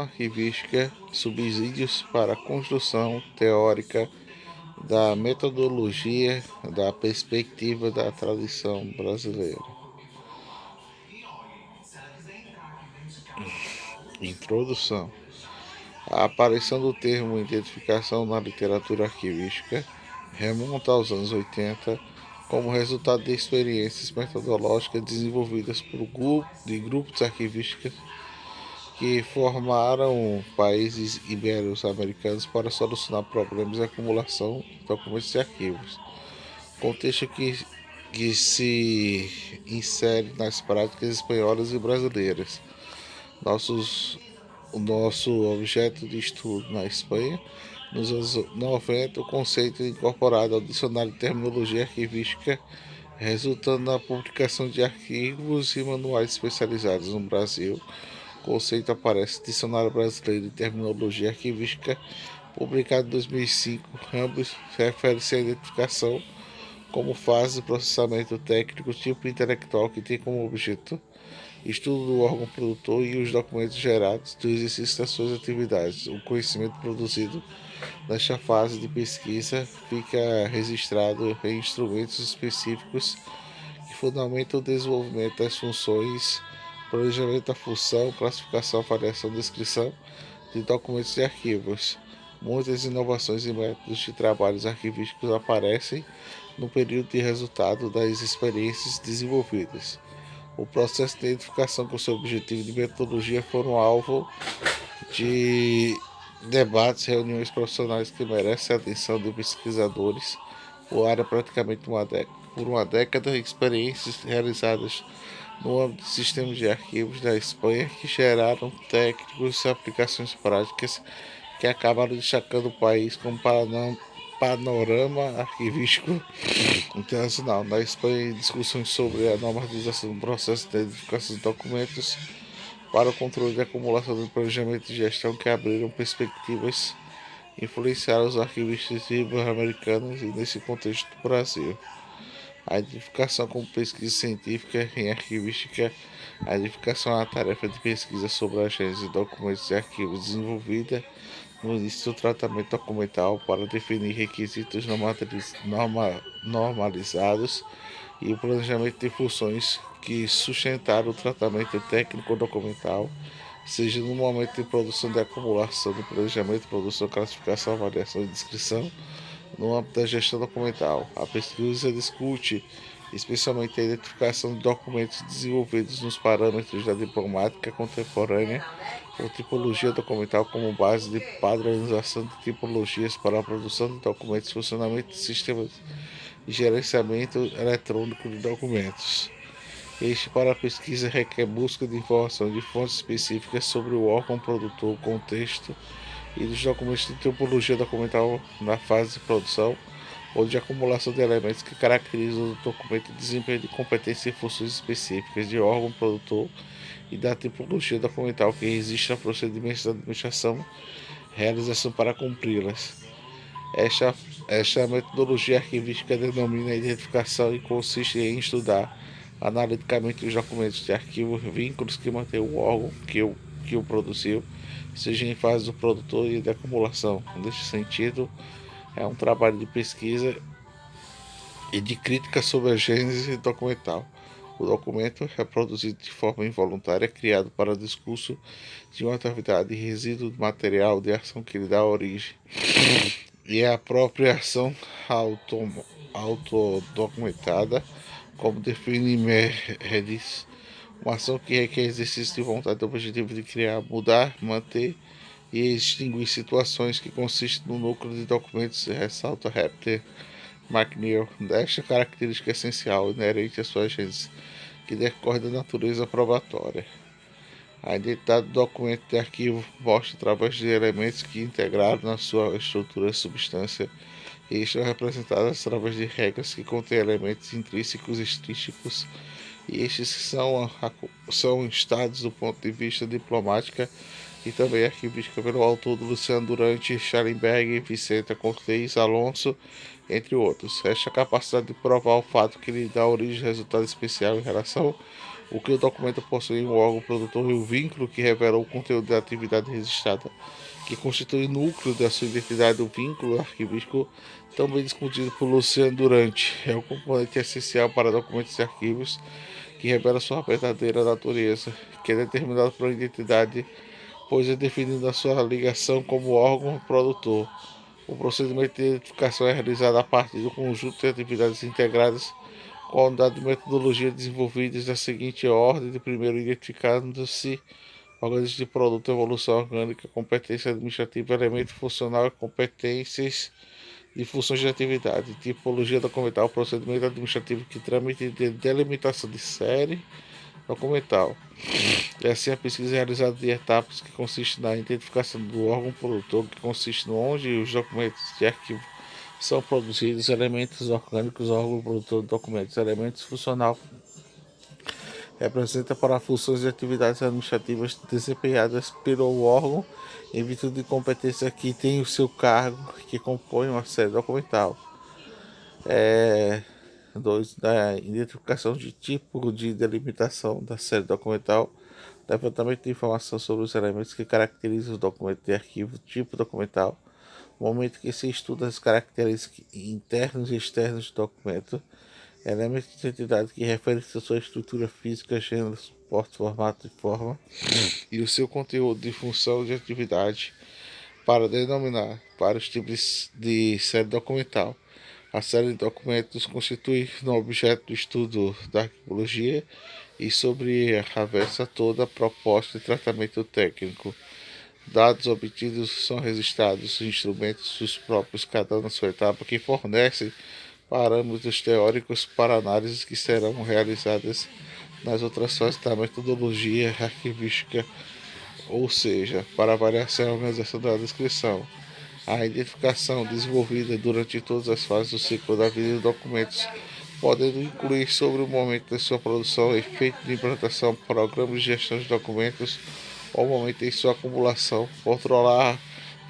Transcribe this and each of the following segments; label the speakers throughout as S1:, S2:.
S1: Arquivística, subsídios para a construção teórica da metodologia da perspectiva da tradição brasileira. Introdução. A aparição do termo identificação na literatura arquivística remonta aos anos 80 como resultado de experiências metodológicas desenvolvidas por grupos arquivísticos que formaram países ibero-americanos para solucionar problemas de acumulação de documentos e arquivos. Contexto que se insere nas práticas espanholas e brasileiras. O nosso objeto de estudo na Espanha, nos anos 90, o conceito incorporado ao dicionário de terminologia arquivística, resultando na publicação de arquivos e manuais especializados no Brasil. O conceito aparece no Dicionário Brasileiro de Terminologia Arquivística, publicado em 2005. Ambos refere-se à identificação como fase de processamento técnico tipo intelectual que tem como objeto estudo do órgão produtor e os documentos gerados do exercício das suas atividades. O conhecimento produzido nesta fase de pesquisa fica registrado em instrumentos específicos que fundamentam o desenvolvimento das funções, planejamento da função, classificação, avaliação, descrição de documentos e arquivos. Muitas inovações e métodos de trabalhos arquivísticos aparecem no período de resultado das experiências desenvolvidas. O processo de identificação com seu objetivo de metodologia foram alvo de debates, reuniões profissionais que merecem a atenção de pesquisadores por área praticamente por uma década, experiências realizadas no âmbito de sistemas de arquivos da Espanha que geraram técnicos e aplicações práticas que acabaram destacando o país como panorama arquivístico internacional. Na Espanha, discussões sobre a normalização do processo de identificação de documentos para o controle de acumulação do planejamento e gestão que abriram perspectivas influenciaram os arquivistas ibero-americanos e, nesse contexto, do Brasil. A identificação como pesquisa científica em arquivística. A identificação é uma tarefa de pesquisa sobre a gênese de documentos e arquivos desenvolvida no início do tratamento documental para definir requisitos normalizados e o planejamento de funções que sustentaram o tratamento técnico documental, seja no momento de produção de acumulação, de planejamento, produção, classificação, avaliação e descrição, no âmbito da gestão documental. A pesquisa discute especialmente a identificação de documentos desenvolvidos nos parâmetros da diplomática contemporânea ou tipologia documental como base de padronização de tipologias para a produção de documentos, funcionamento de sistemas de gerenciamento eletrônico de documentos. Este para a pesquisa requer busca de informação de fontes específicas sobre o órgão produtor, o contexto e dos documentos de tipologia documental na fase de produção ou de acumulação de elementos que caracterizam o documento, desempenho de competências e funções específicas de órgão produtor e da tipologia documental que existe a procedimentos da administração, realização para cumpri-las. Esta metodologia arquivística denomina a identificação e consiste em estudar analiticamente os documentos de arquivo, vínculos que mantêm o órgão que o produziu, seja em fase do produtor e de acumulação. Neste sentido, é um trabalho de pesquisa e de crítica sobre a gênese documental. O documento é produzido de forma involuntária, criado para o discurso de uma atividade resíduo de material de ação que lhe dá origem. E a própria ação autodocumentada, como define Meredith, uma ação que requer exercício de vontade do objetivo de criar, mudar, manter e extinguir situações que consistem no núcleo de documentos, ressalta Rapter McNeil, desta característica essencial inerente à sua gênese, que decorre da natureza probatória. A identidade do documento de arquivo mostra através de elementos que integraram na sua estrutura substância e estão representados através de regras que contêm elementos intrínsecos e extrínsecos, e estes são instados do ponto de vista diplomática e também arquivística pelo autor do Luciano Durante, Schallenberg, Vicente Cortez, Alonso, entre outros. Esta capacidade de provar o fato que lhe dá origem ao resultado especial em relação o que o documento possui o órgão produtor e o vínculo que revela o conteúdo da atividade registrada, que constitui o núcleo da sua identidade. O vínculo arquivístico, também discutido por Luciano Durante, é um componente essencial para documentos e arquivos que revela sua verdadeira natureza, que é determinado por identidade, pois é definido a sua ligação como órgão produtor. O procedimento de identificação é realizado a partir do conjunto de atividades integradas com a unidade de metodologia desenvolvidas da seguinte ordem: de primeiro, identificando-se organismos de produto, evolução orgânica, competência administrativa, elemento funcional, competências de funções de atividade, tipologia documental, procedimento administrativo que tramite de delimitação de série documental. É assim a pesquisa é realizada de etapas, que consiste na identificação do órgão produtor, que consiste no onde os documentos de arquivo são produzidos, elementos orgânicos, órgão produtor de documentos, elementos funcional, representa para funções e atividades administrativas desempenhadas pelo órgão em virtude de competência que tem o seu cargo, que compõe uma série documental. 2. Da identificação de tipo de delimitação da série documental, levantamento de informação sobre os elementos que caracterizam o documento de arquivo, tipo documental, momento que se estuda as características internos e externos do documento, elementos de identidade que referem a sua estrutura física, gênero, suporte, formato e forma, e o seu conteúdo de função de atividade, para denominar para os tipos de série documental. A série de documentos constitui no objeto do estudo da arqueologia e sobre a versa toda a proposta de tratamento técnico. Dados obtidos são registrados em instrumentos os próprios, cada um na sua etapa, que fornecem parâmetros teóricos para análises que serão realizadas nas outras fases da metodologia arquivística, ou seja, para avaliação e organização da descrição. A identificação desenvolvida durante todas as fases do ciclo da vida de documentos, podendo incluir sobre o momento de sua produção, efeito de implantação, programas de gestão de documentos, ou momento em sua acumulação, controlar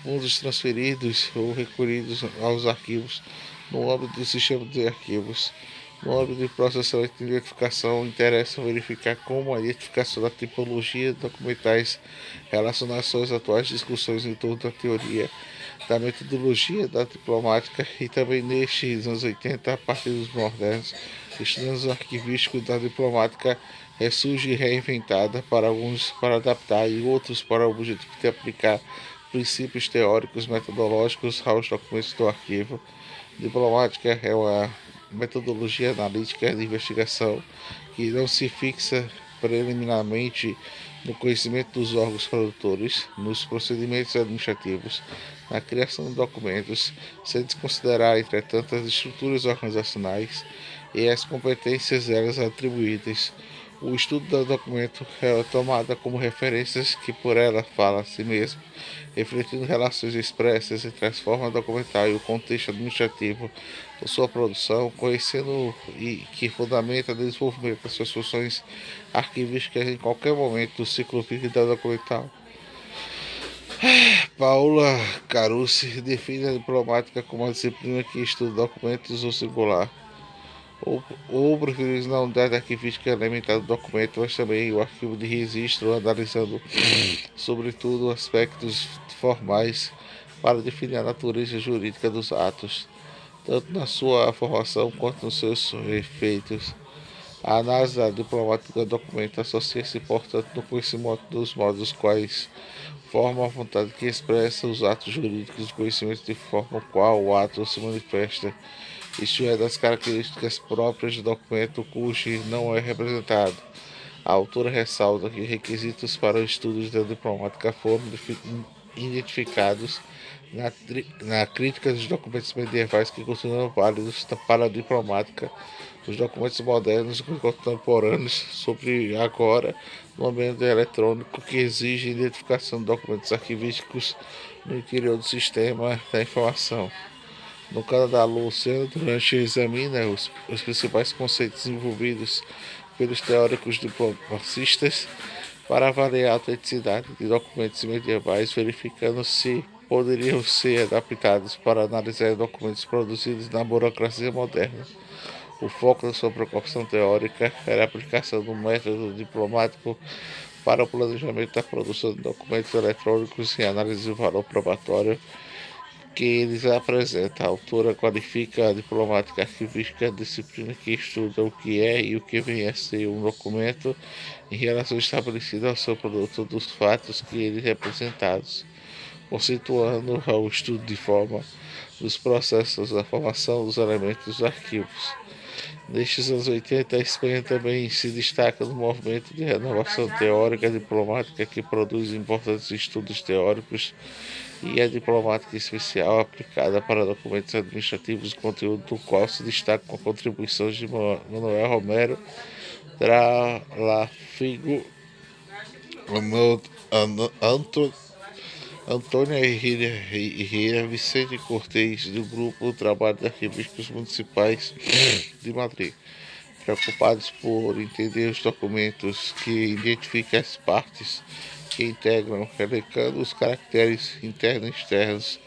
S1: fundos transferidos ou recolhidos aos arquivos no âmbito do sistema de arquivos. No âmbito de processamento de identificação, interessa verificar como a identificação da tipologia de documentais relacionadas às atuais discussões em torno da teoria da metodologia da diplomática, e também nestes anos 80, a partir dos modernos, estudantes arquivísticos da diplomática ressurge reinventada, para alguns para adaptar e outros para o objetivo de aplicar princípios teóricos metodológicos aos documentos do arquivo. Diplomática é uma metodologia analítica de investigação que não se fixa preliminarmente no conhecimento dos órgãos produtores, nos procedimentos administrativos, na criação de documentos, sem desconsiderar, entretanto, as estruturas organizacionais e as competências elas atribuídas. O estudo do documento é tomada como referências que por ela fala a si mesmo, refletindo relações expressas entre as formas documental e o contexto administrativo da sua produção, conhecendo e que fundamenta o desenvolvimento das suas funções arquivísticas em qualquer momento do ciclo vívido da documental. Paula Carucci define a diplomática como uma disciplina que estuda documentos ou singular, ou preferir na unidade arquivística elementar do documento, mas também o arquivo de registro, analisando sobretudo aspectos formais para definir a natureza jurídica dos atos, tanto na sua formação quanto nos seus efeitos. A análise da diplomática do documento associa-se, portanto, no conhecimento dos modos quais forma a vontade que expressa os atos jurídicos, do conhecimento de forma qual o ato se manifesta, isto é, das características próprias do documento cujo não é representado. A autora ressalta que requisitos para os estudos da diplomática foram identificados na crítica dos documentos medievais, que continuam válidos para a diplomática. Os documentos modernos e contemporâneos, sobre agora, no ambiente eletrônico, que exige identificação de documentos arquivísticos no interior do sistema da informação. No caso da Luciana, durante examina os principais conceitos desenvolvidos pelos teóricos diplomacistas para avaliar a autenticidade de documentos medievais, verificando se poderiam ser adaptados para analisar documentos produzidos na burocracia moderna. O foco da sua preocupação teórica era a aplicação do método diplomático para o planejamento da produção de documentos eletrônicos e análise do valor probatório que eles apresentam. A autora qualifica a diplomática arquivística, a disciplina que estuda o que é e o que vem a ser um documento em relação estabelecida ao seu produto dos fatos que eles representados, conceituando o estudo de forma dos processos da formação dos elementos dos arquivos. Nestes anos 80, a Espanha também se destaca no movimento de renovação teórica e diplomática que produz importantes estudos teóricos e a diplomática especial aplicada para documentos administrativos, conteúdo do qual se destaca com contribuições de Manuel Romero, Trafigo, Antônia Herrera, Vicente Cortês, do Grupo Trabalho de Arquivísticos Municipais de Madrid, preocupados por entender os documentos que identificam as partes que integram, elencando os caracteres internos e externos.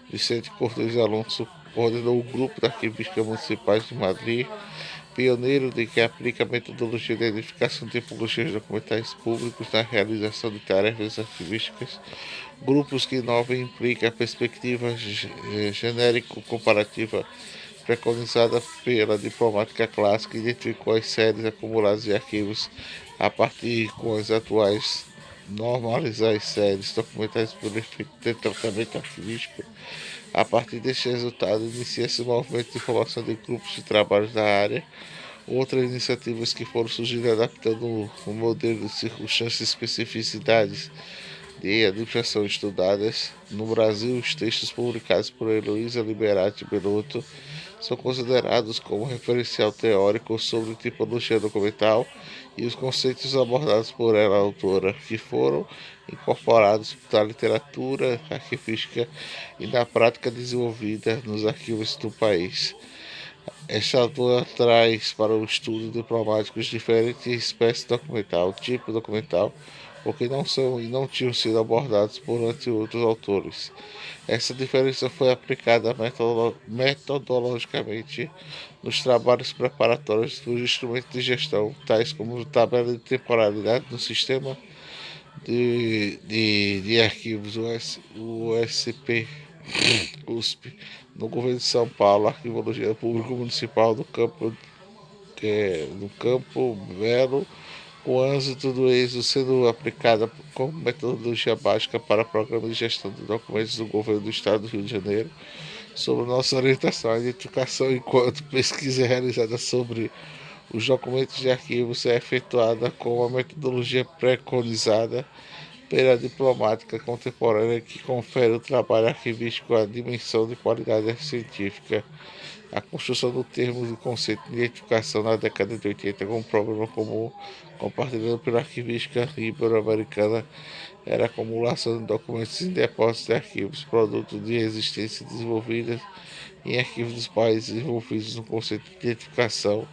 S1: Vicente Cortês Alonso coordenou o Grupo de Arquivísticos Municipais de Madrid, pioneiro de que aplica a metodologia de identificação de tipologias documentais públicos na realização de tarefas arquivísticas. Grupos que inovam e implicam a perspectiva genérico-comparativa preconizada pela diplomática clássica, identificou as séries acumuladas de arquivos a partir com as atuais, normalizar as séries documentais pelo efeito de tratamento arquivístico. A partir deste resultado, inicia-se o movimento de formação de grupos de trabalho da área. Outras iniciativas que foram surgindo adaptando o modelo de circunstâncias e especificidades de administração estudadas. No Brasil, os textos publicados por Heloísa Liberati Belotto são considerados como referencial teórico sobre tipologia documental e os conceitos abordados por ela, autora, que foram incorporados na literatura arquivística e na prática desenvolvida nos arquivos do país. Esta autora traz para o estudo diplomático diferentes espécies documental, tipo documental, porque não são e não tinham sido abordados por outros autores. Essa diferença foi aplicada metodologicamente nos trabalhos preparatórios dos instrumentos de gestão, tais como tabela de temporalidade no sistema de arquivos USP, no governo de São Paulo, Arquivologia Público Municipal do Campo Belo, com o êxito do êxito sendo aplicada como metodologia básica para programas de gestão de documentos do governo do Estado do Rio de Janeiro, sobre nossa orientação à identificação enquanto pesquisa realizada sobre os documentos de arquivos é efetuada com a metodologia preconizada pela diplomática contemporânea que confere ao trabalho arquivístico a dimensão de qualidade científica. A construção do termo de conceito de identificação na década de 80 como problema comum, compartilhado pela arquivística ibero-americana, era a acumulação de documentos em depósitos de arquivos, produto de existência desenvolvidas em arquivos dos países envolvidos no conceito de identificação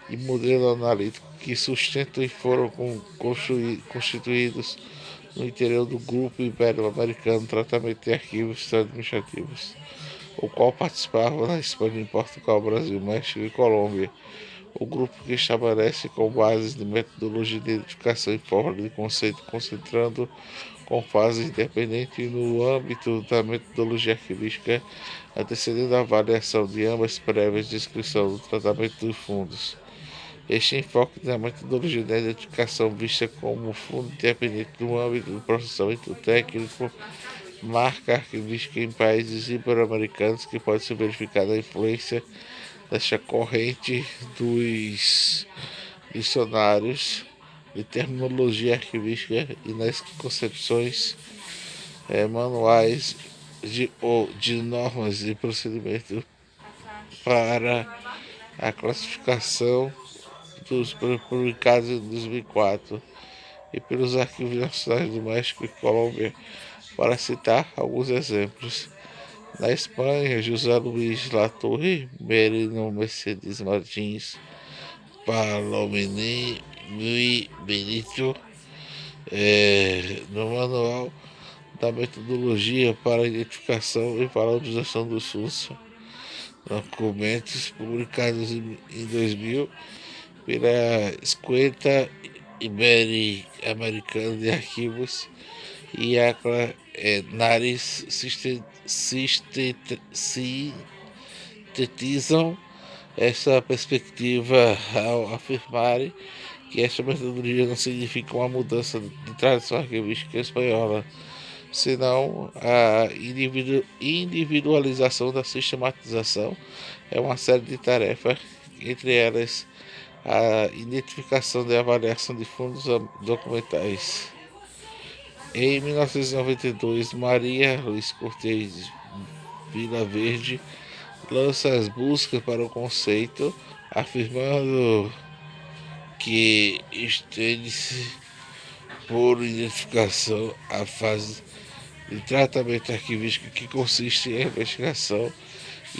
S1: e modelo analítico que sustentam e foram constituídos no interior do Grupo Ibero-Americano de Tratamento de Arquivos Administrativos, o qual participava na Espanha, em Portugal, Brasil, México e Colômbia. O grupo que estabelece com bases de metodologia de identificação e forma de conceito, concentrando com fase independente no âmbito da metodologia arquivística, antecedendo a avaliação de ambas prévias descrição do tratamento dos fundos. Este enfoque da metodologia da identificação vista como fundo independente no âmbito do processamento técnico marca arquivística em países ibero-americanos que pode ser verificada a influência desta corrente dos dicionários de terminologia arquivística e nas concepções manuais de normas e procedimentos para a classificação dos publicados em 2004 e pelos arquivos nacionais do México e Colômbia, para citar alguns exemplos. Na Espanha, José Luís Latorre, Merino Mercedes Martins, Palomini e Benito, no Manual da Metodologia para a Identificação e Valorização dos fundos documentos publicados em 2000 pela Escuela Ibero-Americana de Arquivos e a Nares sintetizam essa perspectiva ao afirmarem que esta metodologia não significa uma mudança de tradição arquivística espanhola, senão a individualização da sistematização é uma série de tarefas, entre elas a identificação e avaliação de fundos documentais. Em 1992, Maria Luiz Cortez Vilaverde lança as buscas para o conceito, afirmando que estende-se por identificação a fase de tratamento arquivístico que consiste em investigação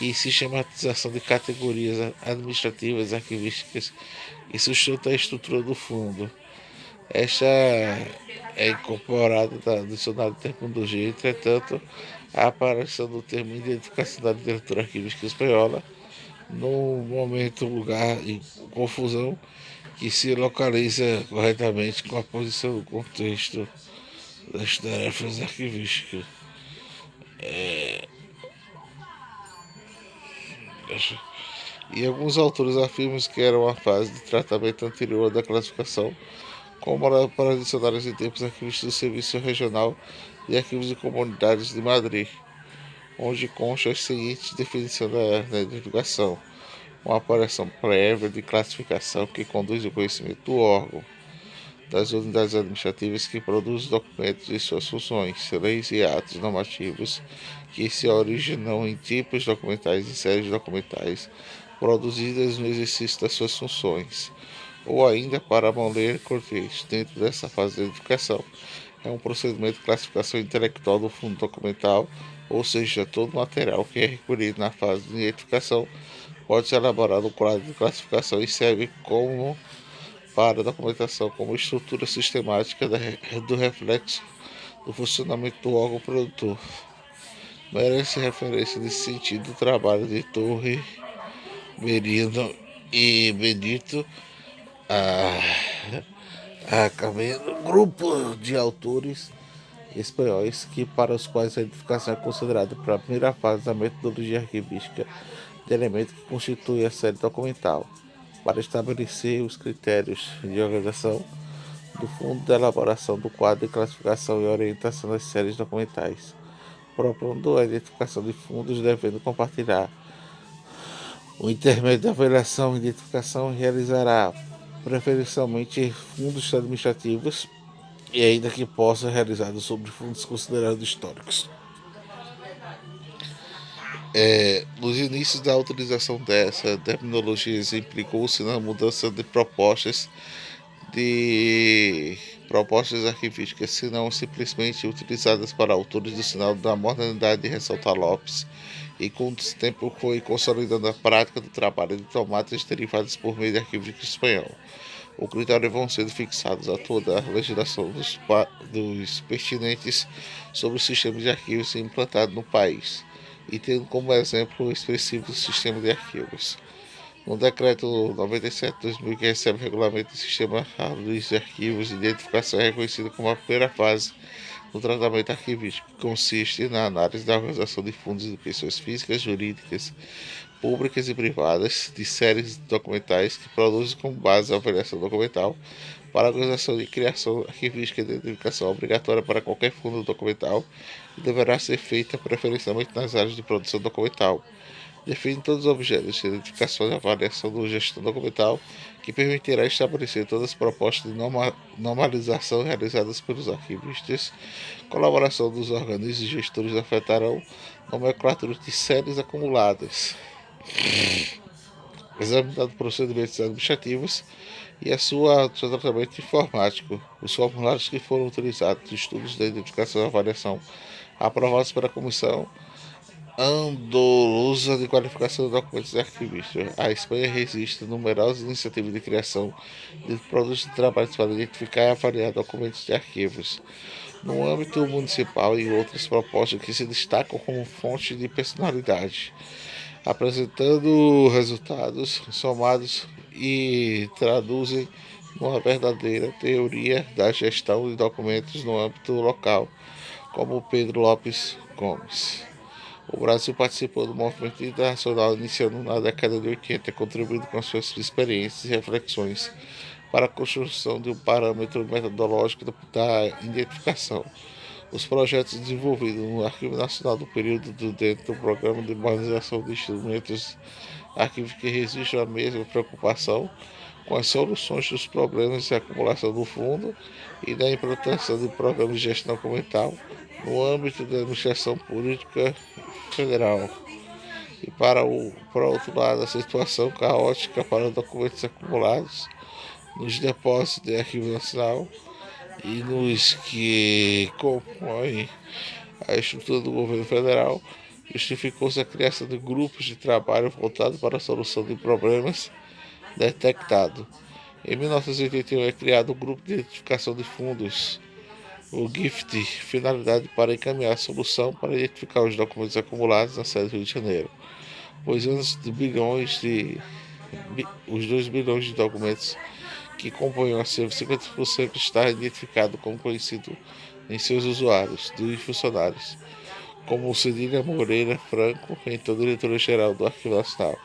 S1: e sistematização de categorias administrativas arquivísticas e sustenta a estrutura do fundo. Esta é incorporada no dicionário de terminologia, entretanto, a aparição do termo identificação da literatura arquivística espanhola no momento, lugar e confusão que se localiza corretamente com a posição do contexto das tarefas arquivísticas. E alguns autores afirmam que era uma fase de tratamento anterior da classificação, como para dicionários em tempos arquivistas do Serviço Regional de Arquivos e Comunidades de Madrid, onde consta a seguinte definição da identificação: uma operação prévia de classificação que conduz o conhecimento do órgão, das unidades administrativas que produzem documentos e suas funções, leis e atos normativos que se originam em tipos documentais e séries documentais produzidas no exercício das suas funções, ou ainda para ler contexto. Dentro dessa fase de identificação, é um procedimento de classificação intelectual do fundo documental, ou seja, todo material que é recolhido na fase de identificação pode ser elaborado no quadro de classificação e serve como para a documentação como estrutura sistemática do reflexo do funcionamento do órgão produtor. Merece referência nesse sentido o trabalho de Torre, Merino e Benito Camelo, grupo de autores espanhóis para os quais a identificação é considerada para a primeira fase da metodologia arquivística de elemento que constitui a série documental, para estabelecer os critérios de organização do fundo de elaboração do quadro de classificação e orientação das séries documentais, propondo a identificação de fundos devendo compartilhar o intermédio de avaliação e identificação realizará preferencialmente fundos administrativos e ainda que possa ser realizado sobre fundos considerados históricos. Nos inícios da utilização dessa terminologia, implicou-se na mudança de propostas arquivísticas, se não simplesmente utilizadas para autores do sinal da modernidade de Ressaltar Lopes, e com o tempo foi consolidando a prática do trabalho de tomates derivadas por meio de arquivística espanhol. O critério vão sendo fixados a toda a legislação dos pertinentes sobre o sistema de arquivos implantado no país, e tendo como exemplo expressivo o sistema de arquivos. No decreto 97/2000, que recebe o regulamento do sistema de arquivos de identificação, é reconhecido como a primeira fase do tratamento arquivístico, que consiste na análise da organização de fundos de pessoas físicas, jurídicas, públicas e privadas, de séries documentais que produzem como base a avaliação documental, para a organização de criação arquivística de identificação obrigatória para qualquer fundo documental e deverá ser feita preferencialmente nas áreas de produção documental. Define todos os objetos de identificação e avaliação do gestão documental, que permitirá estabelecer todas as propostas de normalização realizadas pelos arquivistas. Colaboração dos organismos e gestores afetarão nomenclatura de séries acumuladas. Examinado procedimentos administrativos e seu tratamento informático. Os formulários que foram utilizados, estudos de identificação e avaliação aprovados pela Comissão Andaluza de Qualificação de Documentos Arquivísticos. A Espanha resiste a numerosas iniciativas de criação de produtos de trabalho para identificar e avaliar documentos de arquivos no âmbito municipal e outras propostas que se destacam como fonte de personalidade. apresentando resultados somados e traduzem uma verdadeira teoria da gestão de documentos no âmbito local, como Pedro Lopes Gomes. O Brasil participou do movimento internacional iniciando na década de 80, contribuindo com suas experiências e reflexões para a construção de um parâmetro metodológico da identificação. Os projetos desenvolvidos no Arquivo Nacional do período dentro do Programa de Modernização de Instrumentos arquivos que registram a mesma preocupação com as soluções dos problemas de acumulação do fundo e da implantação de programas de gestão documental no âmbito da administração pública federal. E para outro lado, a situação caótica para documentos acumulados nos depósitos de arquivo nacional e nos que compõem a estrutura do governo federal, justificou-se a criação de grupos de trabalho voltados para a solução de problemas detectados. Em 1981 é criado o Grupo de Identificação de Fundos, o GIFT, finalidade para encaminhar a solução para identificar os documentos acumulados na sede do Rio de Janeiro, pois os 2 bilhões de documentos que compõem o acervo, 50% está identificado como conhecido em seus usuários e funcionários, como Cedilha Moreira Franco, então diretora-geral do Arquivo Nacional.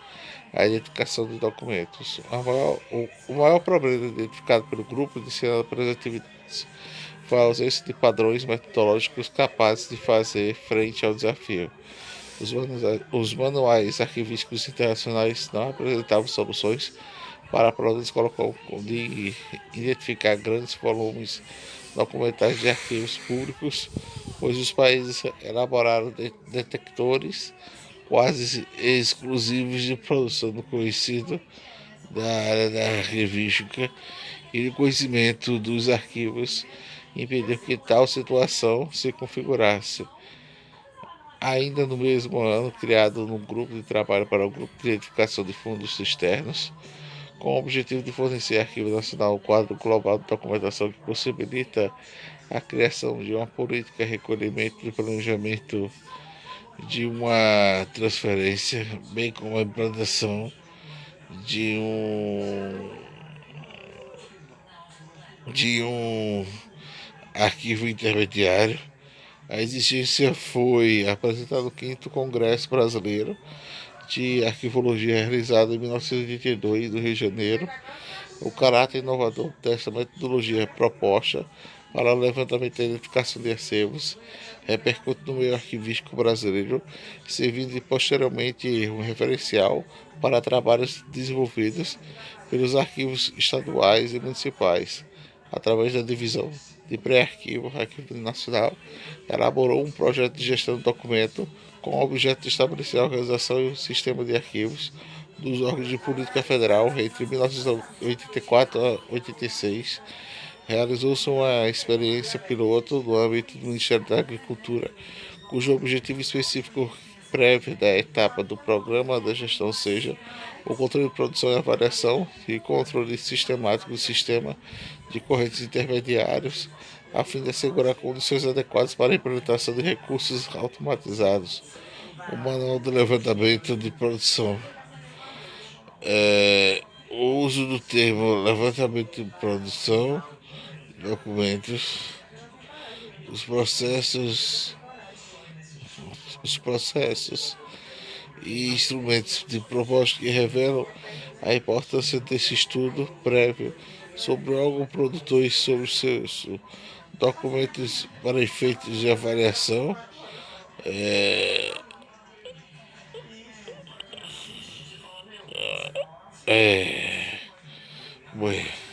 S1: A identificação de documentos. O maior problema identificado pelo grupo iniciado pelas atividades foi a ausência de padrões metodológicos capazes de fazer frente ao desafio. Os manuais arquivísticos internacionais não apresentavam soluções para problemas de identificar grandes volumes documentais de arquivos públicos, pois os países elaboraram detectores quase exclusivos de produção do conhecido da área da arquivística e do conhecimento dos arquivos impediu que tal situação se configurasse. Ainda no mesmo ano, criado um grupo de trabalho para o Grupo de Identificação de Fundos Externos, com o objetivo de fornecer ao Arquivo Nacional um quadro global de documentação que possibilita a criação de uma política de recolhimento e planejamento de uma transferência, bem como a implantação de um arquivo intermediário. A exigência foi apresentada no 5º Congresso Brasileiro de Arquivologia, realizado em 1982, no Rio de Janeiro. O caráter inovador desta metodologia proposta para o levantamento e identificação de acervos repercute no meio arquivístico brasileiro, servindo de posteriormente um referencial para trabalhos desenvolvidos pelos arquivos estaduais e municipais, através da divisão de pré-arquivo, Arquivo Nacional, elaborou um projeto de gestão do documento com o objeto de estabelecer a organização e o sistema de arquivos dos órgãos de política federal entre 1984 a 86. Realizou-se uma experiência piloto no âmbito do Ministério da Agricultura, cujo objetivo específico prévio da etapa do programa da gestão seja o controle de produção e avaliação e controle sistemático do sistema de correntes intermediários, a fim de assegurar condições adequadas para a implementação de recursos automatizados. O manual de levantamento de produção. O uso do termo levantamento de produção, documentos, os processos e instrumentos de propósito que revelam a importância desse estudo prévio sobre o órgão produtor e sobre os seus documentos para efeitos de avaliação. Bueno.